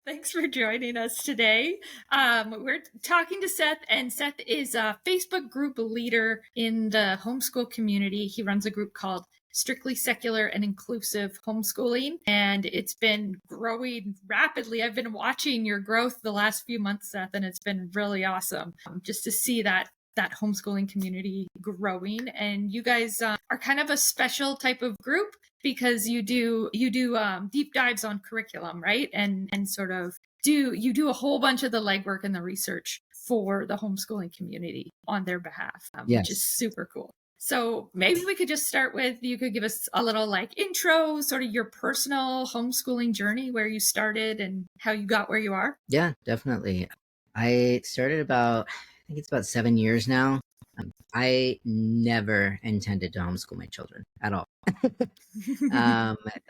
Thanks for joining us today. We're talking to Seth, and Seth is a Facebook group leader in the homeschool community. He runs a group called Strictly Secular and Inclusive Homeschooling, and it's been growing rapidly. I've been watching your growth the last few months, Seth, and it's been really awesome just to see that homeschooling community growing. And you guys are kind of a special type of group because you do deep dives on curriculum, right? And sort of do a whole bunch of the legwork and the research for the homeschooling community on their behalf, which is Yes. super cool. So maybe we could just start with, you could give us a little like intro, sort of your personal homeschooling journey, where you started and how you got where you are. Yeah, definitely. I started I think it's about 7 years now. I never intended to homeschool my children at all.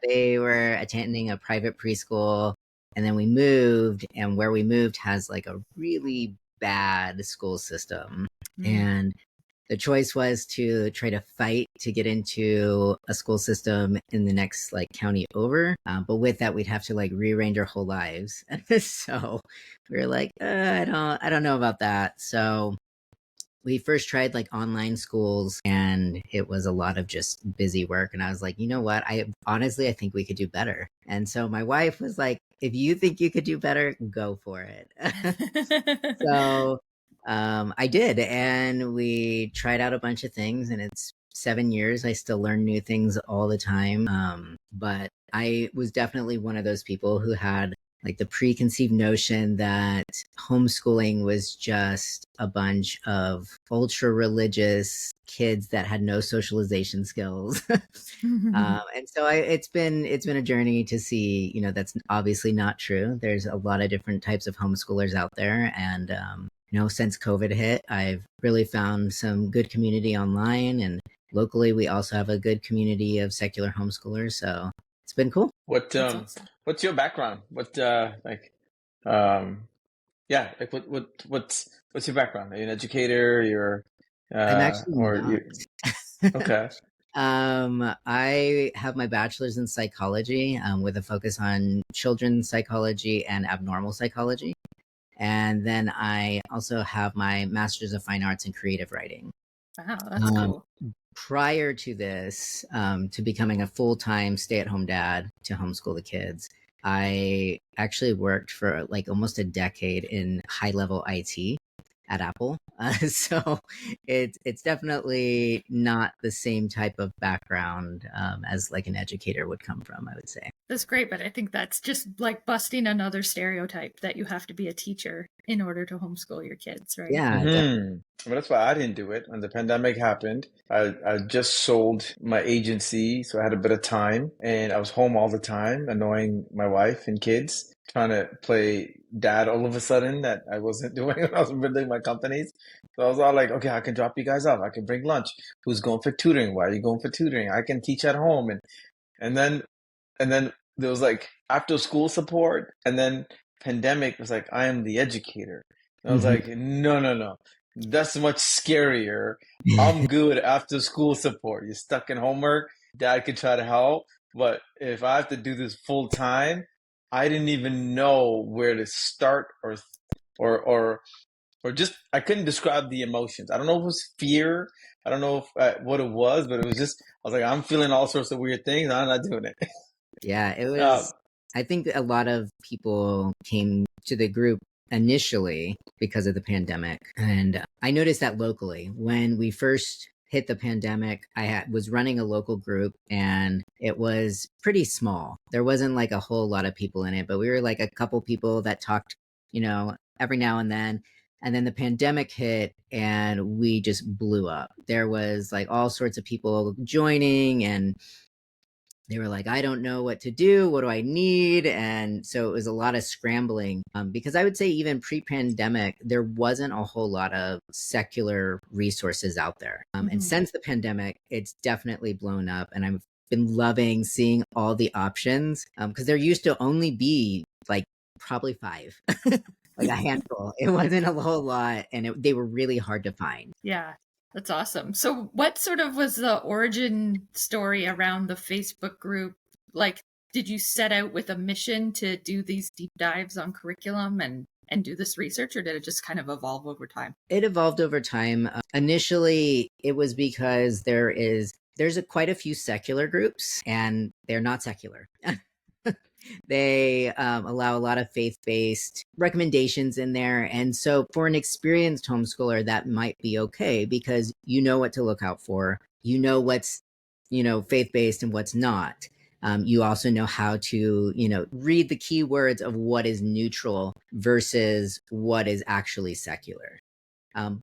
They were attending a private preschool, and then we moved, and where we moved has like a really bad school system. And the choice was to try to fight to get into a school system in the next like county over. But with that, we'd have to like rearrange our whole lives. So we were like, I don't know about that. So we first tried like online schools, and it was a lot of just busy work. And I was like, you know what? I think we could do better. And so my wife was like, if you think you could do better, go for it. So I did, and we tried out a bunch of things, and it's 7 years. I still learn new things all the time. But I was definitely one of those people who had like the preconceived notion that homeschooling was just a bunch of ultra religious kids that had no socialization skills. And so it's been a journey to see, that's obviously not true. There's a lot of different types of homeschoolers out there. And, since COVID hit, I've really found some good community online, and locally we also have a good community of secular homeschoolers. So it's been cool. What's your background? What's your background? Are you an educator? I'm actually or not. you okay. I have my bachelor's in psychology, with a focus on children's psychology and abnormal psychology. And then I also have my master's of fine arts in creative writing. Wow, that's cool. Prior to this, to becoming a full-time stay-at-home dad to homeschool the kids, I actually worked for like almost a decade in high-level IT at Apple. So it's definitely not the same type of background as like an educator would come from, I would say. That's great, but I think that's just like busting another stereotype that you have to be a teacher in order to homeschool your kids, right? Yeah. Well, that's why I didn't do it when the pandemic happened. I just sold my agency, so I had a bit of time, and I was home all the time, annoying my wife and kids, trying to play dad all of a sudden that I wasn't doing when I was building my companies. So I was all like, okay, I can drop you guys off. I can bring lunch. Who's going for tutoring? Why are you going for tutoring? I can teach at home. And then there was like after school support, and then pandemic was like, I am the educator. And I was like, no. That's much scarier. I'm good after school support. You're stuck in homework. Dad could try to help. But if I have to do this full time, I didn't even know where to start or just, I couldn't describe the emotions. I don't know if it was fear. I don't know if what it was, but it was just, I was like, I'm feeling all sorts of weird things. I'm not doing it. Yeah, it was. I think a lot of people came to the group initially because of the pandemic. And I noticed that locally when we first hit the pandemic, was running a local group, and it was pretty small. There wasn't like a whole lot of people in it, but we were like a couple people that talked, every now and then. And then the pandemic hit, and we just blew up. There was like all sorts of people joining, and they were like, I don't know what to do. What do I need? And so it was a lot of scrambling, because I would say even pre-pandemic, there wasn't a whole lot of secular resources out there. And since the pandemic, it's definitely blown up. And I've been loving seeing all the options, because there used to only be like probably 5, like a handful. It wasn't a whole lot, and they were really hard to find. Yeah. That's awesome. So what sort of was the origin story around the Facebook group? Like, did you set out with a mission to do these deep dives on curriculum and do this research, or did it just kind of evolve over time? It evolved over time. Initially, it was because there's quite a few secular groups, and they're not secular. They allow a lot of faith-based recommendations in there. And so for an experienced homeschooler, that might be okay because you know what to look out for. You know what's, faith-based and what's not. You also know how to, read the keywords of what is neutral versus what is actually secular.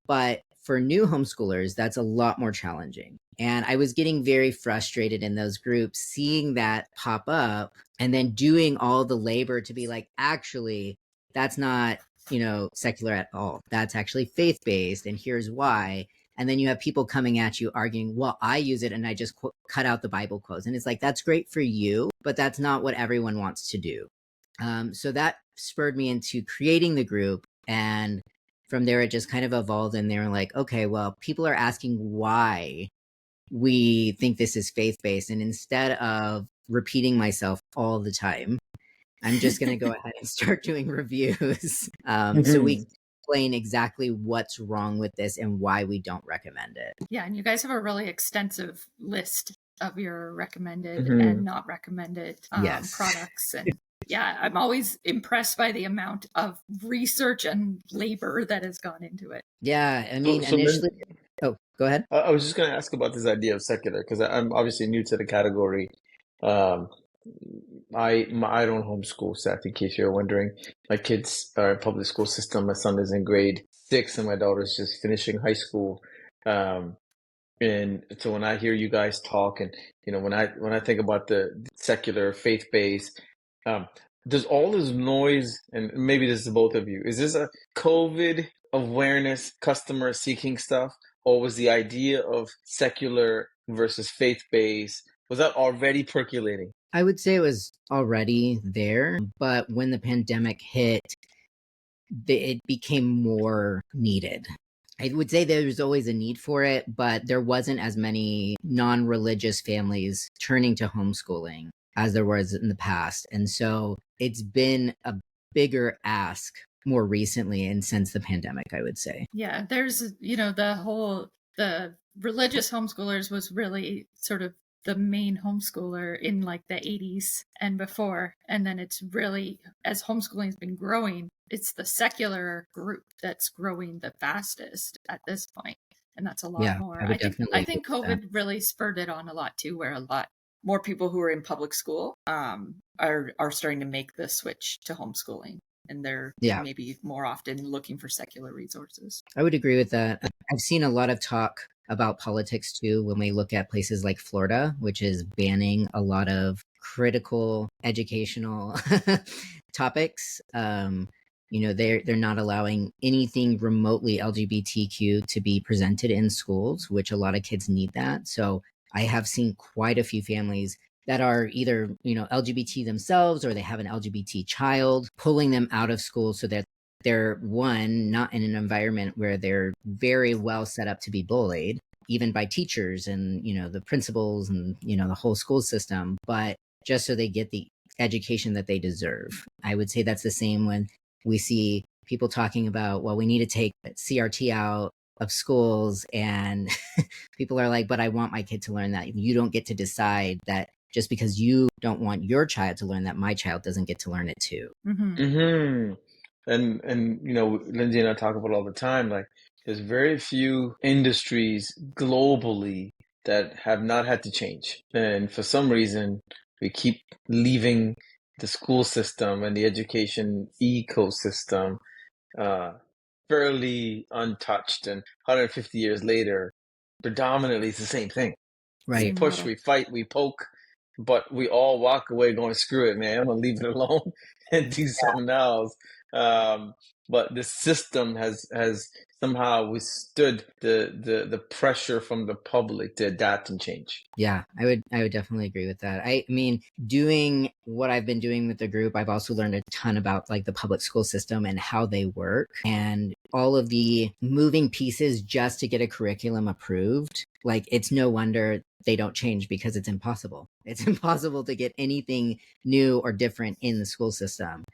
But for new homeschoolers, that's a lot more challenging. And I was getting very frustrated in those groups, seeing that pop up and then doing all the labor to be like, actually, that's not, secular at all. That's actually faith-based. And here's why. And then you have people coming at you arguing, well, I use it and I just cut out the Bible quotes. And it's like, that's great for you, but that's not what everyone wants to do. So that spurred me into creating the group. And from there, it just kind of evolved. And they were like, okay, well, people are asking why we think this is faith-based. And instead of repeating myself all the time, I'm just going to go ahead and start doing reviews. So we explain exactly what's wrong with this and why we don't recommend it. Yeah, and you guys have a really extensive list of your recommended and not recommended products. And yeah, I'm always impressed by the amount of research and labor that has gone into it. Yeah, I mean, initially... Oh, go ahead. I was just going to ask about this idea of secular because I'm obviously new to the category. I don't homeschool, Seth, in case you're wondering. My kids are in public school system. My son is in grade 6 and my daughter's just finishing high school. And so when I hear you guys talk and, when I think about the secular faith-based, there's all this noise, and maybe this is both of you. Is this a COVID awareness, customer seeking stuff? Or was the idea of secular versus faith-based, was that already percolating? I would say it was already there, but when the pandemic hit, it became more needed. I would say there was always a need for it, but there wasn't as many non-religious families turning to homeschooling as there was in the past. And so it's been a bigger ask more recently and since the pandemic, I would say. Yeah, there's, the religious homeschoolers was really sort of the main homeschooler in like the 80s and before. And then it's really, as homeschooling has been growing, it's the secular group that's growing the fastest at this point. And that's a lot more. I think COVID really spurred it on a lot too, where a lot more people who are in public school are starting to make the switch to homeschooling. And they're maybe more often looking for secular resources. I would agree with that. I've seen a lot of talk about politics too when we look at places like Florida, which is banning a lot of critical educational topics. They're not allowing anything remotely LGBTQ to be presented in schools, which a lot of kids need that. So I have seen quite a few families that are either, LGBT themselves or they have an LGBT child, pulling them out of school so that they're, one, not in an environment where they're very well set up to be bullied, even by teachers and, the principals and, the whole school system, but just so they get the education that they deserve. I would say that's the same when we see people talking about, well, we need to take CRT out of schools, and people are like, but I want my kid to learn that. You don't get to decide that just because you don't want your child to learn that, my child doesn't get to learn it too. And Lindsay and I talk about it all the time, like there's very few industries globally that have not had to change. And for some reason, we keep leaving the school system and the education ecosystem fairly untouched. And 150 years later, predominantly it's the same thing. Right. We push, we fight, we poke, but we all walk away going, screw it, man, I'm gonna leave it alone and do something else. But the system has somehow withstood the pressure from the public to adapt and change. Yeah, I would definitely agree with that. I mean, doing what I've been doing with the group, I've also learned a ton about like the public school system and how they work and all of the moving pieces just to get a curriculum approved. Like it's no wonder they don't change because it's impossible. It's impossible to get anything new or different in the school system.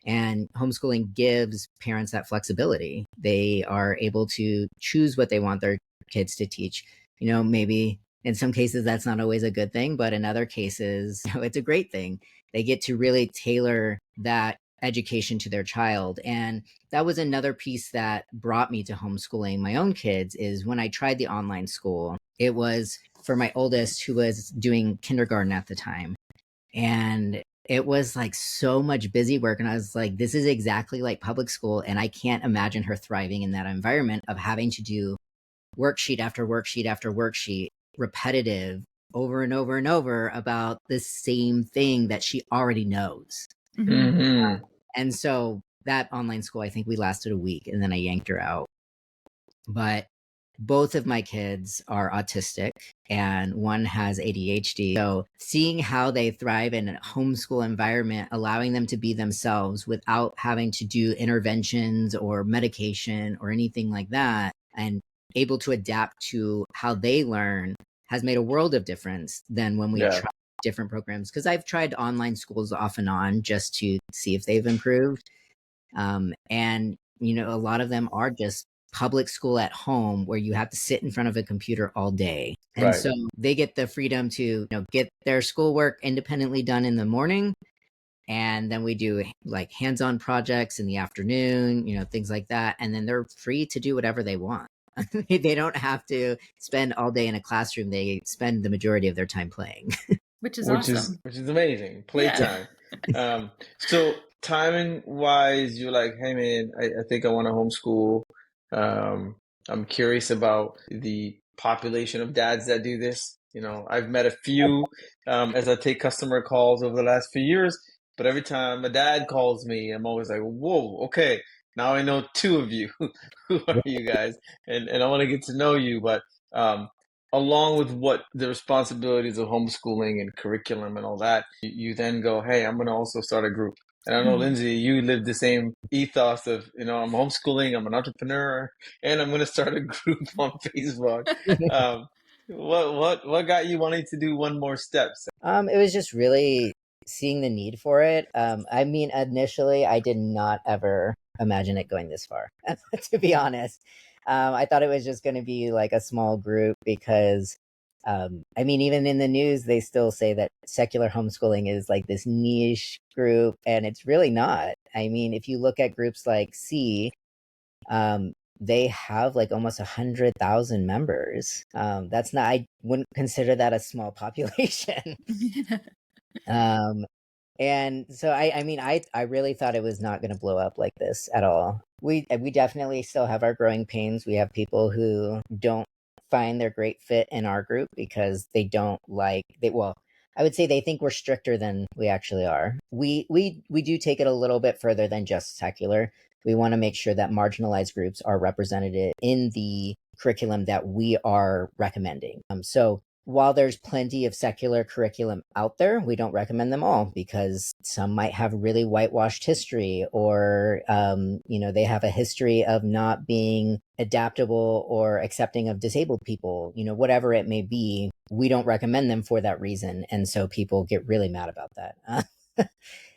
And homeschooling gives parents that flexibility. They are able to choose what they want their kids to teach. Maybe in some cases that's not always a good thing, but in other cases, it's a great thing. They get to really tailor that education to their child. And that was another piece that brought me to homeschooling my own kids is when I tried the online school, it was for my oldest who was doing kindergarten at the time. And it was like so much busy work. And I was like, this is exactly like public school. And I can't imagine her thriving in that environment of having to do worksheet after worksheet after worksheet, repetitive over and over and over about the same thing that she already knows. Mm-hmm. And so that online school, I think we lasted a week and then I yanked her out. But both of my kids are autistic and one has ADHD. So seeing how they thrive in a homeschool environment, allowing them to be themselves without having to do interventions or medication or anything like that, and able to adapt to how they learn has made a world of difference than when we try different programs. Because I've tried online schools off and on just to see if they've improved. And, a lot of them are just public school at home where you have to sit in front of a computer all day. And so they get the freedom to get their schoolwork independently done in the morning. And then we do like hands-on projects in the afternoon, things like that. And then they're free to do whatever they want. They don't have to spend all day in a classroom. They spend the majority of their time playing. Which is awesome. Which is amazing. Playtime. Yeah. So timing wise, you're like, hey man, I think I want to homeschool. I'm curious about the population of dads that do this. I've met a few as I take customer calls over the last few years, but every time a dad calls me, I'm always like, whoa, okay, now I know two of you. Who are you guys? And I want to get to know you, but along with what the responsibilities of homeschooling and curriculum and all that, you then go, hey, I'm going to also start a group. And I know, Lindsay, you live the same ethos of, I'm homeschooling, I'm an entrepreneur, and I'm going to start a group on Facebook. What got you wanting to do one more step? It was just really seeing the need for it. I mean, initially, I did not ever imagine it going this far, to be honest. I thought it was just going to be like a small group because, I mean, even in the news, they still say that secular homeschooling is like this niche group, and it's really not. I mean, if you look at groups like they have like almost 100,000 members. That's not, I wouldn't consider that a small population. And so I mean, I really thought it was not going to blow up like this at all. We definitely still have our growing pains. We have people who don't find their great fit in our group because they don't like well, I would say they think we're stricter than we actually are. We do take it a little bit further than just secular. We want to make sure that marginalized groups are represented in the curriculum that we are recommending. So while there's plenty of secular curriculum out there, we don't recommend them all because some might have really whitewashed history or, they have a history of not being adaptable or accepting of disabled people, whatever it may be. We don't recommend them for that reason. And so people get really mad about that.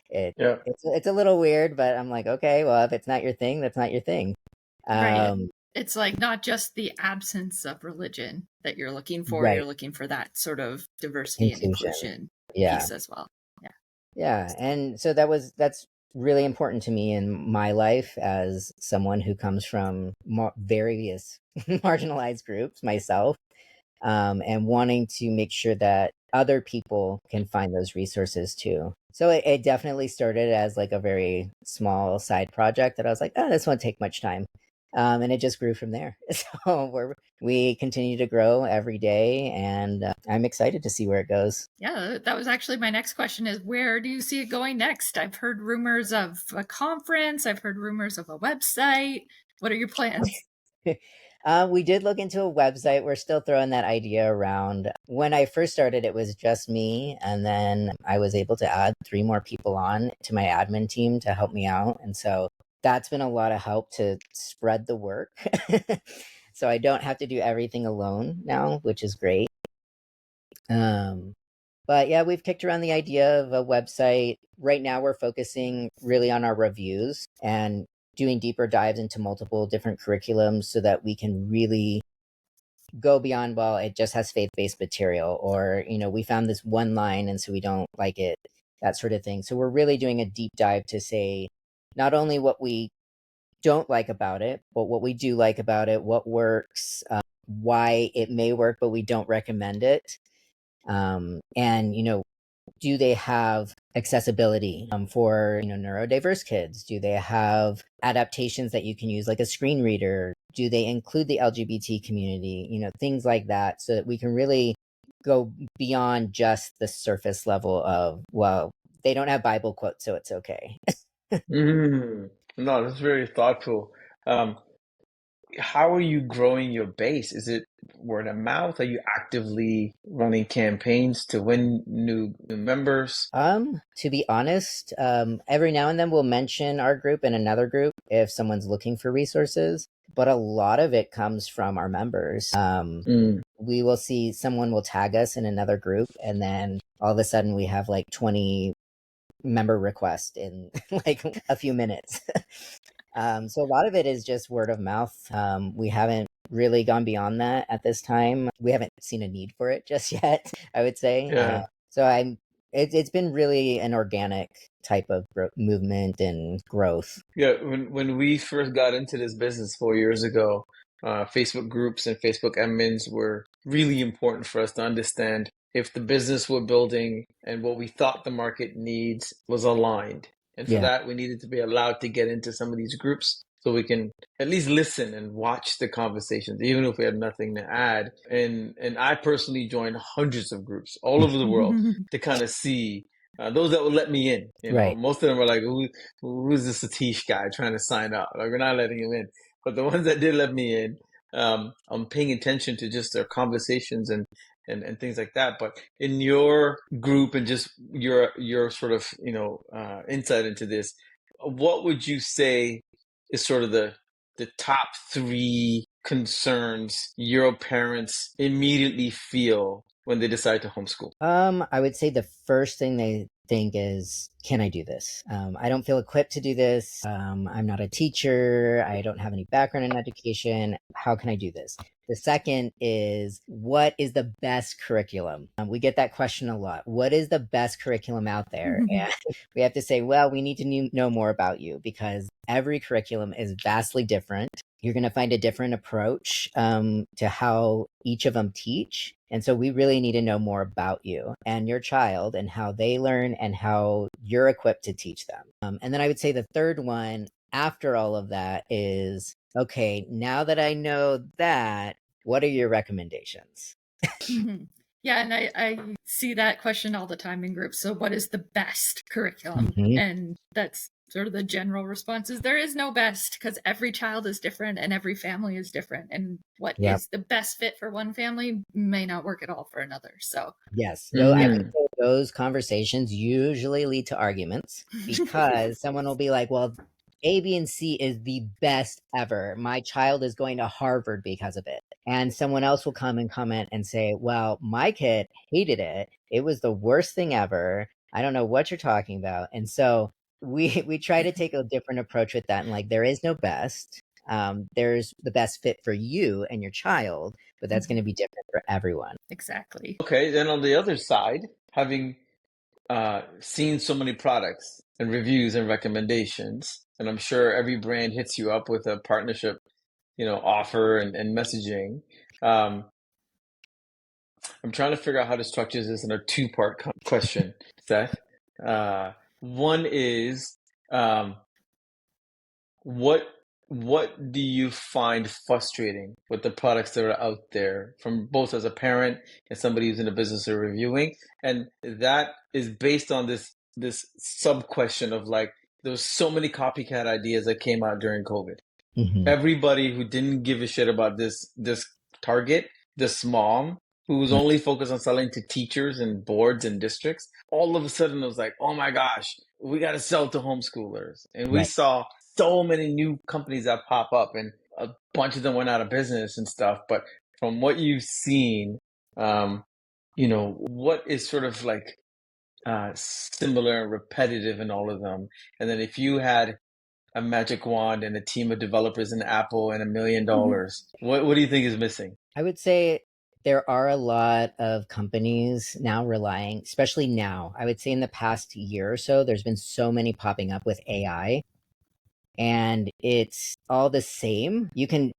It's a little weird, but I'm like, okay, well, if it's not your thing, that's not your thing. Right. It's like not just the absence of religion that you're looking for. Right. You're looking for that sort of diversity and inclusion piece as well. Yeah. And so that's really important to me in my life as someone who comes from various marginalized groups myself, and wanting to make sure that other people can find those resources too. So it definitely started as like a very small side project that I was like, oh, this won't take much time. And it just grew from there. So we continue to grow every day, and I'm excited to see where it goes. Yeah, that was actually my next question is where do you see it going next? I've heard rumors of a conference. I've heard rumors of a website. What are your plans? We did look into a website. We're still throwing that idea around. When I first started, it was just me. And then I was able to add 3 more people on to my admin team to help me out. And so that's been a lot of help to spread the work. So I don't have to do everything alone now, which is great. But yeah, we've kicked around the idea of a website. Right now, we're focusing really on our reviews and doing deeper dives into multiple different curriculums so that we can really go beyond, well, it just has faith-based material, or, we found this one line and so we don't like it, that sort of thing. So we're really doing a deep dive to say not only what we don't like about it, but what we do like about it, what works, why it may work, but we don't recommend it. And do they have accessibility for neurodiverse kids? Do they have adaptations that you can use like a screen reader? Do they include the LGBT community? Things like that, so that we can really go beyond just the surface level of, well, they don't have Bible quotes, so it's okay. Mm. No, that's very thoughtful. Um, how are you growing your base? Is it word of mouth? Are you actively running campaigns to win new members? To be honest, every now and then we'll mention our group in another group if someone's looking for resources, but a lot of it comes from our members. Mm. We will see someone will tag us in another group, and then all of a sudden we have like 20 member requests in like a few minutes. So a lot of it is just word of mouth. We haven't really gone beyond that at this time. We haven't seen a need for it just yet, I would say. Yeah. So it's been really an organic type of movement and growth. Yeah, when we first got into this business 4 years ago, Facebook groups and Facebook admins were really important for us to understand if the business we're building and what we thought the market needs was aligned. And for Yeah. that, we needed to be allowed to get into some of these groups so we can at least listen and watch the conversations, even if we had nothing to add. And I personally joined hundreds of groups all over the world to kind of see those that would let me in. Right. Most of them were like, who's this Satish guy trying to sign up? Like, we're not letting him in. But the ones that did let me in, I'm paying attention to just their conversations and things like that. But in your group and just your sort of insight into this, what would you say is sort of the top 3 concerns your parents immediately feel when they decide to homeschool? I would say the first thing they think is, can I do this? I don't feel equipped to do this. I'm not a teacher. I don't have any background in education. How can I do this? The second is, what is the best curriculum? We get that question a lot. What is the best curriculum out there? And we have to say, well, we need to know more about you, because every curriculum is vastly different. You're going to find a different approach to how each of them teach. And so we really need to know more about you and your child and how they learn and how you're equipped to teach them. And then I would say the third one after all of that is, okay, now that I know that, what are your recommendations? Yeah, and I see that question all the time in groups. So what is the best curriculum? Mhm. And that's sort of the general response is there is no best, because every child is different and every family is different. And what Yep. is the best fit for one family may not work at all for another. So Yes. I would Mm. say those conversations usually lead to arguments, because someone will be like, well, A, B, and C is the best ever. My child is going to Harvard because of it. And someone else will come and comment and say, well, my kid hated it. It was the worst thing ever. I don't know what you're talking about. And so we try to take a different approach with that. And like, there is no best. There's the best fit for you and your child, but that's going to be different for everyone. exactly. Okay, then on the other side, having seen so many products and reviews and recommendations, and I'm sure every brand hits you up with a partnership, offer and messaging. Um, I'm trying to figure out how to structure this in a two-part question, Seth. One is, um, what what do you find frustrating with the products that are out there from both as a parent and somebody who's in the business of reviewing? And that is based on this sub question of like, there was so many copycat ideas that came out during COVID. Mm-hmm. Everybody who didn't give a shit about this target, this mom who was only focused on selling to teachers and boards and districts, all of a sudden it was like, oh my gosh, we got to sell to homeschoolers. And we Right. saw so many new companies that pop up, and a bunch of them went out of business and stuff. But from what you've seen, what is sort of like similar and repetitive in all of them? And then if you had a magic wand and a team of developers in Apple and $1 million, what do you think is missing? I would say there are a lot of companies now relying, especially now, I would say in the past year or so, there's been so many popping up with AI, and it's all the same. You can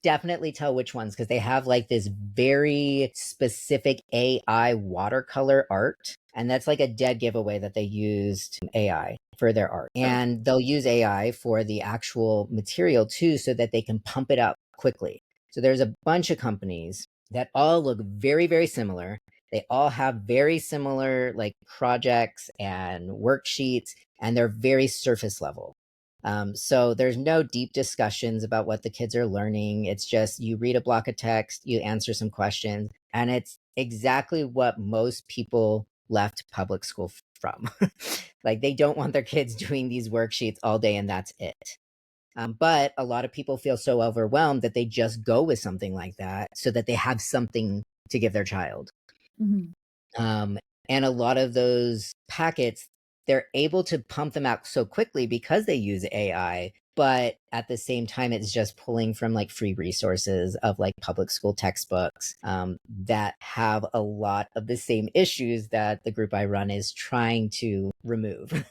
definitely tell which ones, because they have like this very specific AI watercolor art, and that's like a dead giveaway that they used AI for their art. And they'll use AI for the actual material too, so that they can pump it up quickly. So there's a bunch of companies that all look very, very similar. They all have very similar like projects and worksheets, and they're very surface level. So there's no deep discussions about what the kids are learning. It's just you read a block of text, you answer some questions, and it's exactly what most people left public school from. Like they don't want their kids doing these worksheets all day and that's it. But a lot of people feel so overwhelmed that they just go with something like that so that they have something to give their child. And a lot of those packets, they're able to pump them out so quickly because they use AI. But at the same time, it's just pulling from like free resources of like public school textbooks that have a lot of the same issues that the group I run is trying to remove.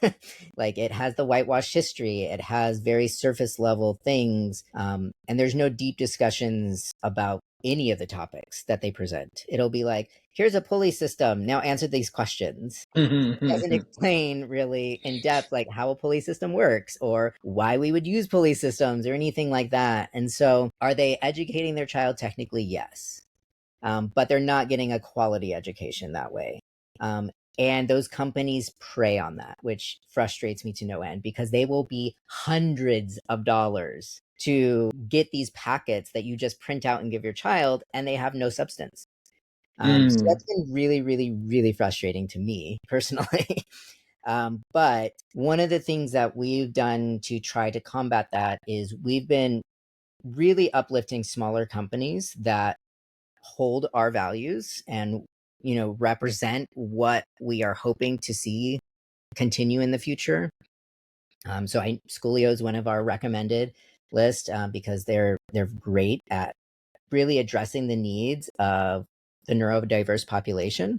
Like it has the whitewashed history, it has very surface level things, and there's no deep discussions about any of the topics that they present. It'll be like, here's a pulley system, now answer these questions. It doesn't explain really in depth like how a pulley system works or why we would use pulley systems or anything like that. And so are they educating their child? Technically, yes. But they're not getting a quality education that way. And those companies prey on that, which frustrates me to no end, because they will be hundreds of dollars to get these packets that you just print out and give your child, and they have no substance. So that's been really, really, really frustrating to me personally. But one of the things that we've done to try to combat that is we've been really uplifting smaller companies that hold our values and represent what we are hoping to see continue in the future. So Schoolio is one of our recommended list because they're great at really addressing the needs of the neurodiverse population.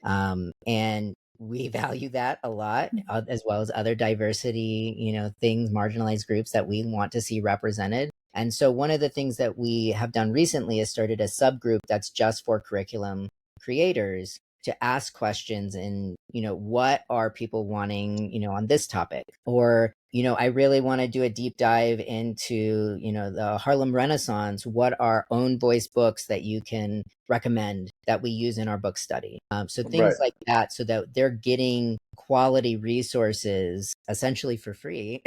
And we value that a lot, as well as other diversity, things, marginalized groups that we want to see represented. And so one of the things that we have done recently is started a subgroup that's just for curriculum creators to ask questions and, what are people wanting, on this topic? Or, I really want to do a deep dive into, the Harlem Renaissance. What are own voice books that you can recommend that we use in our book study? So things like that, so that they're getting quality resources essentially for free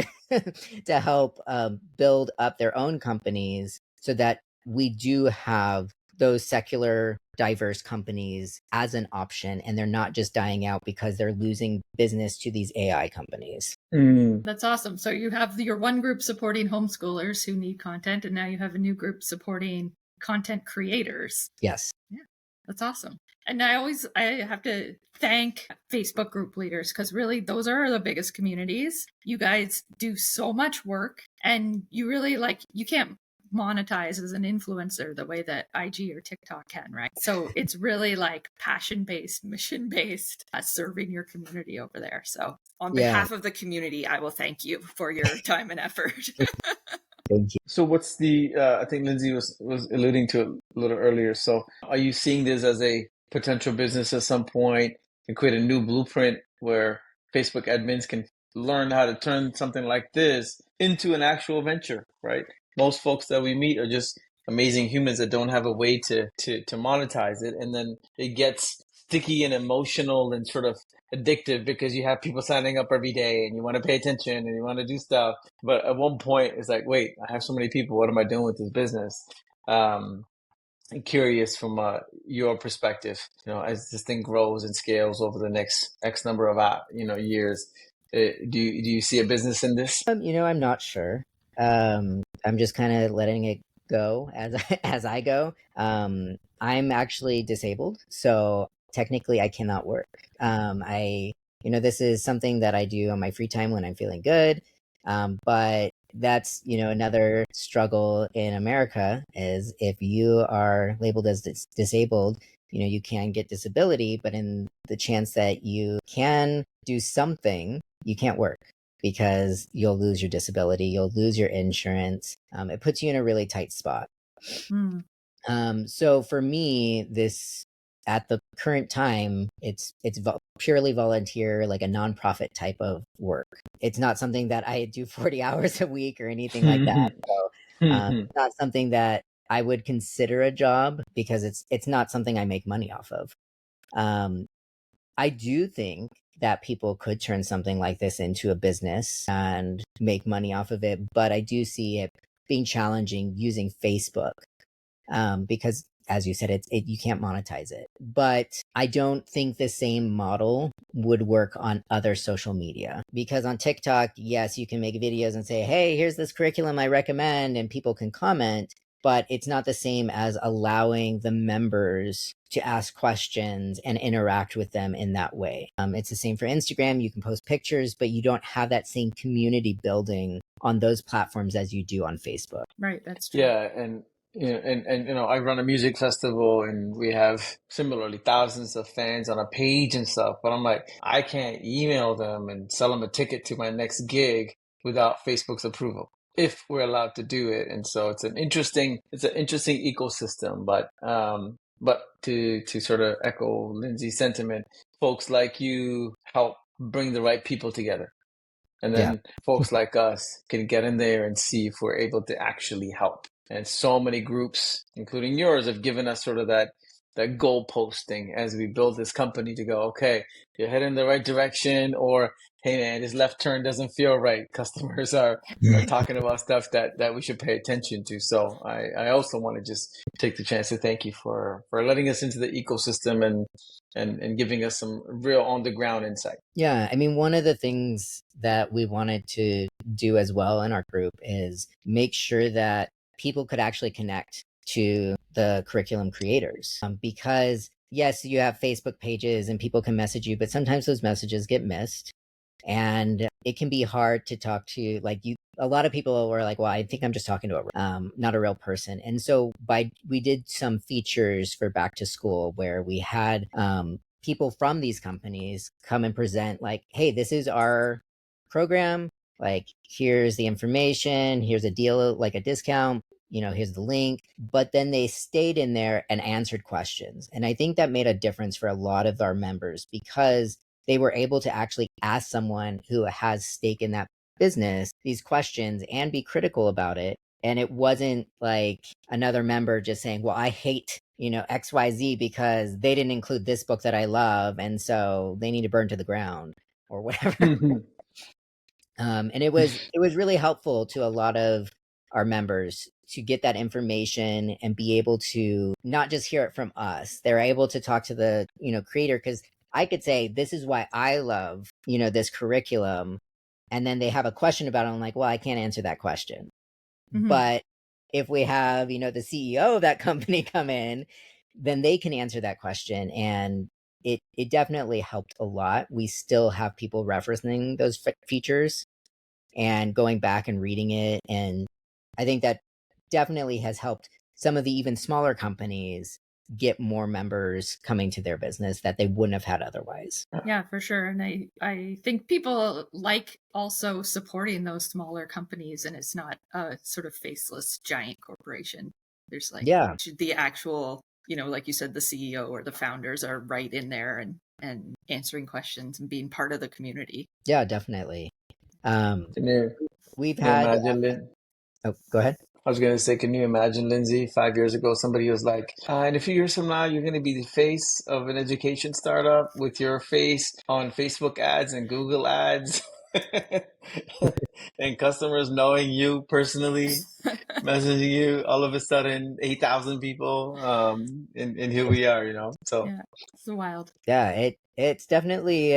to help build up their own companies, so that we do have those secular diverse companies as an option, and they're not just dying out because they're losing business to these AI companies. That's awesome. So you have your one group supporting homeschoolers who need content, and now you have a new group supporting content creators. Yes. Yeah, that's awesome. And I have to thank Facebook group leaders, because really those are the biggest communities. You guys do so much work, and you really you can't monetize as an influencer the way that IG or TikTok can, right? So it's really like passion-based, mission-based, serving your community over there. So on behalf of the community, I will thank you for your time and effort. Thank you. So what's I think Lindsay was alluding to it a little earlier. So are you seeing this as a potential business at some point and create a new blueprint where Facebook admins can learn how to turn something like this into an actual venture, right? Most folks that we meet are just amazing humans that don't have a way to monetize it, and then it gets sticky and emotional and sort of addictive because you have people signing up every day and you want to pay attention and you want to do stuff. But at one point, it's like, wait, I have so many people. What am I doing with this business? Um, I'm curious from your perspective, as this thing grows and scales over the next X number of years. Do you see a business in this? I'm not sure. I'm just kind of letting it go as as I go. I'm actually disabled, so technically I cannot work. This is something that I do on my free time when I'm feeling good. But that's, another struggle in America is if you are labeled as disabled, you can get disability, but in the chance that you can do something, you can't work because you'll lose your disability, you'll lose your insurance. It puts you in a really tight spot. Mm. So for me, this at the current time, it's purely volunteer, like a nonprofit type of work. It's not something that I do 40 hours a week or anything like that. So it's not something that I would consider a job because it's not something I make money off of. I do think that people could turn something like this into a business and make money off of it, but I do see it being challenging using Facebook because, as you said, you can't monetize it. But I don't think the same model would work on other social media because on TikTok, yes, you can make videos and say, "Hey, here's this curriculum I recommend," and people can comment. But it's not the same as allowing the members to ask questions and interact with them in that way. It's the same for Instagram. You can post pictures, but you don't have that same community building on those platforms as you do on Facebook. Right, that's true. Yeah, and I run a music festival and we have similarly thousands of fans on a page and stuff, but I'm like, I can't email them and sell them a ticket to my next gig without Facebook's approval, if we're allowed to do it. And so it's an interesting ecosystem, but to sort of echo Lindsay's sentiment, folks like you help bring the right people together. And Yeah. then folks like us can get in there and see if we're able to actually help. And so many groups, including yours, have given us sort of that goal posting as we build this company to go, okay, you're heading in the right direction, or hey man, this left turn doesn't feel right. Customers are talking about stuff that we should pay attention to. So I also want to just take the chance to thank you for letting us into the ecosystem and giving us some real on the ground insight. Yeah, I mean, one of the things that we wanted to do as well in our group is make sure that people could actually connect to the curriculum creators. Because yes, you have Facebook pages and people can message you, but sometimes those messages get missed. And it can be hard to talk to, like, a lot of people were like, well, I think I'm just talking to not a real person. And so we did some features for back to school where we had people from these companies come and present, like, hey, this is our program, like, here's the information, here's a deal, like a discount, here's the link. But then they stayed in there and answered questions. And I think that made a difference for a lot of our members because they were able to actually ask someone who has stake in that business these questions and be critical about it. And it wasn't like another member just saying, well, I hate, XYZ because they didn't include this book that I love. And so they need to burn to the ground or whatever. And it was really helpful to a lot of our members to get that information and be able to not just hear it from us. They're able to talk to the, creator, because I could say, this is why I love, this curriculum. And then they have a question about it. I'm like, well, I can't answer that question. Mhm. But if we have, the CEO of that company come in, then they can answer that question. And it definitely helped a lot. We still have people referencing those features and going back and reading it. And I think that definitely has helped some of the even smaller companies get more members coming to their business that they wouldn't have had otherwise. Yeah, for sure. And I think people like also supporting those smaller companies, and it's not a sort of faceless giant corporation. There's like Yeah. the actual, like you said, the CEO or the founders are right in there and answering questions and being part of the community. Yeah, definitely. Can you, We've can you had, imagine, oh, go ahead. I was going to say, can you imagine, Lindsay, 5 years ago, somebody was like, in a few years from now, you're going to be the face of an education startup with your face on Facebook ads and Google ads and customers knowing you personally, messaging you, all of a sudden, 8,000 people, and here we are, so. Yeah, it's wild. Yeah, it's definitely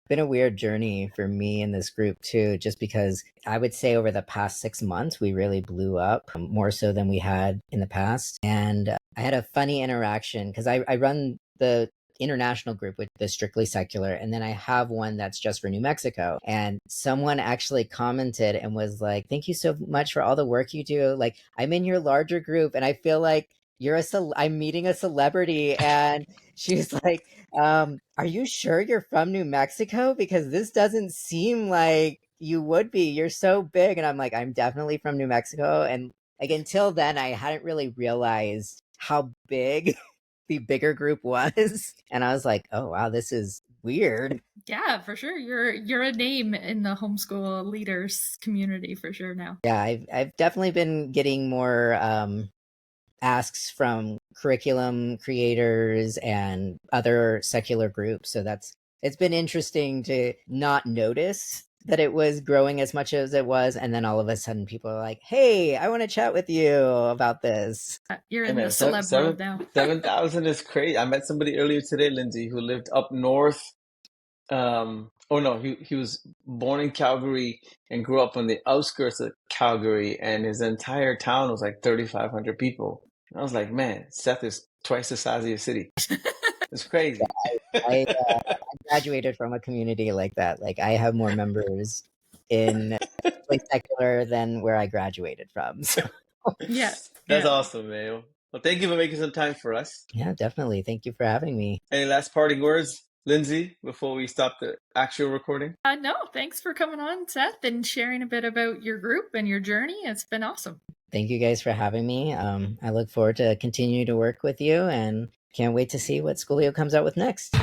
been a weird journey for me in this group too, just because I would say over the past 6 months we really blew up more so than we had in the past. And I had a funny interaction because I run the international group with the strictly secular, and then I have one that's just for New Mexico. And someone actually commented and was like, "Thank you so much for all the work you do. Like, I'm in your larger group and I feel like I'm meeting a celebrity." And she's like, "Are you sure you're from New Mexico? Because this doesn't seem like you would be. You're so big." And I'm like, "I'm definitely from New Mexico." And like until then, I hadn't really realized how big the bigger group was. And I was like, "Oh wow, this is weird." Yeah, for sure. You're a name in the homeschool leaders community for sure now. Yeah, I've definitely been getting more asks from curriculum creators and other secular groups. So it's been interesting to not notice that it was growing as much as it was, and then all of a sudden people are like, "Hey, I want to chat with you about this." You're Hey in the man, celeb world now. 7,000 is crazy. I met somebody earlier today, Lindsay, who lived up north. Oh no, he was born in Calgary and grew up on the outskirts of Calgary, and his entire town was like 3,500 people. And I was like, man, Seth is twice the size of your city. It's crazy. I graduated from a community like that. Like I have more members in like secular than where I graduated from. So Yeah, That's yeah. awesome, man. Well, thank you for making some time for us. yeah, definitely. Thank you for having me. Any last parting words, Lindsay, before we stop the actual recording? No, thanks for coming on, Seth, and sharing a bit about your group and your journey. It's been awesome. Thank you guys for having me. I look forward to continue to work with you and can't wait to see what Schoolio comes out with next.